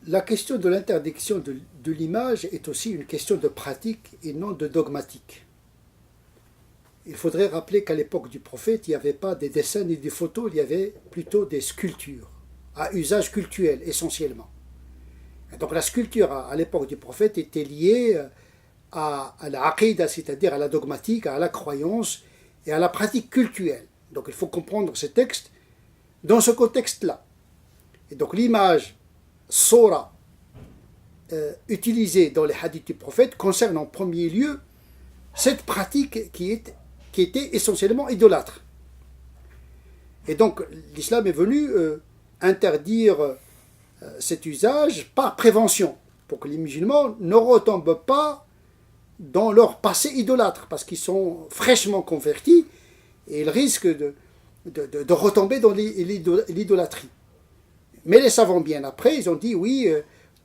La question de l'interdiction de l'image est aussi une question de pratique et non de dogmatique. Il faudrait rappeler qu'à l'époque du prophète, il n'y avait pas des dessins ni des photos, il y avait plutôt des sculptures, à usage cultuel essentiellement. Et donc la sculpture à l'époque du prophète était liée à la aqidah, c'est-à-dire à la dogmatique, à la croyance et à la pratique cultuelle. Donc il faut comprendre ces textes dans ce contexte-là. Et donc l'image Sora utilisée dans les hadiths du prophète concerne en premier lieu cette pratique qui était essentiellement idolâtre. Et donc l'islam est venu interdire cet usage par prévention, pour que les musulmans ne retombent pas dans leur passé idolâtre, parce qu'ils sont fraîchement convertis et ils risquent de retomber dans l'idolâtrie. Mais les savants bien après, ils ont dit oui,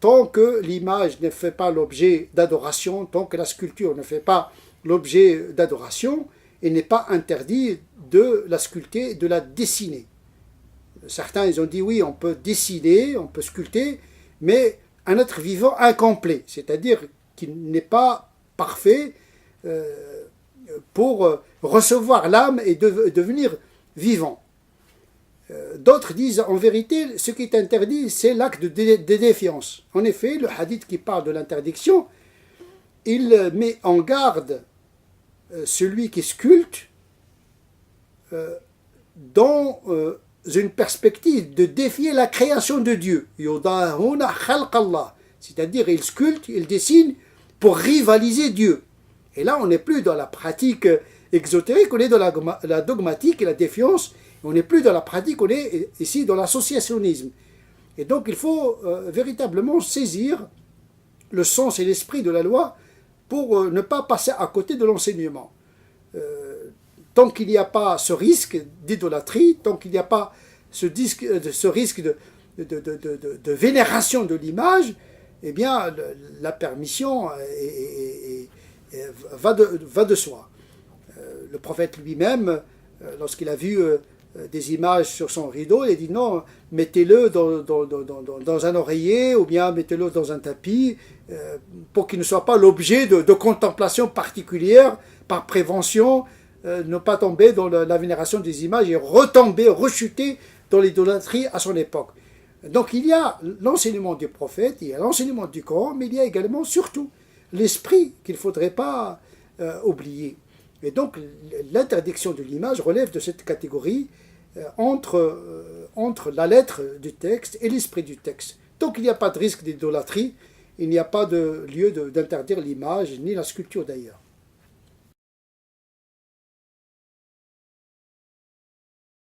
tant que l'image ne fait pas l'objet d'adoration, tant que la sculpture ne fait pas l'objet d'adoration, il n'est pas interdit de la sculpter, de la dessiner. Certains, ils ont dit oui, on peut dessiner, on peut sculpter, mais un être vivant incomplet, c'est-à-dire qu'il n'est pas parfait pour recevoir l'âme et devenir vivant. D'autres disent en vérité, ce qui est interdit, c'est l'acte de défiance. En effet, le hadith qui parle de l'interdiction, il met en garde celui qui sculpte dans une perspective de défier la création de Dieu. C'est-à-dire, il sculpte, il dessine pour rivaliser Dieu. Et là, on n'est plus dans la pratique exotérique, on est dans la dogmatique et la défiance. On n'est plus dans la pratique, on est ici dans l'associationnisme. Et donc il faut véritablement saisir le sens et l'esprit de la loi pour ne pas passer à côté de l'enseignement. Tant qu'il n'y a pas ce risque d'idolâtrie, tant qu'il n'y a pas ce risque de vénération de l'image, eh bien la permission va de soi. Le prophète lui-même, lorsqu'il a vu des images sur son rideau, il a dit non, mettez-le dans un oreiller ou bien mettez-le dans un tapis pour qu'il ne soit pas l'objet de contemplation particulière par prévention, ne pas tomber dans la vénération des images et rechuter dans l'idolâtrie à son époque. Donc il y a l'enseignement du prophète, il y a l'enseignement du Coran, mais il y a également surtout l'esprit qu'il ne faudrait pas oublier. Et donc l'interdiction de l'image relève de cette catégorie entre la lettre du texte et l'esprit du texte. Donc il n'y a pas de risque d'idolâtrie, il n'y a pas de lieu d'interdire l'image, ni la sculpture d'ailleurs.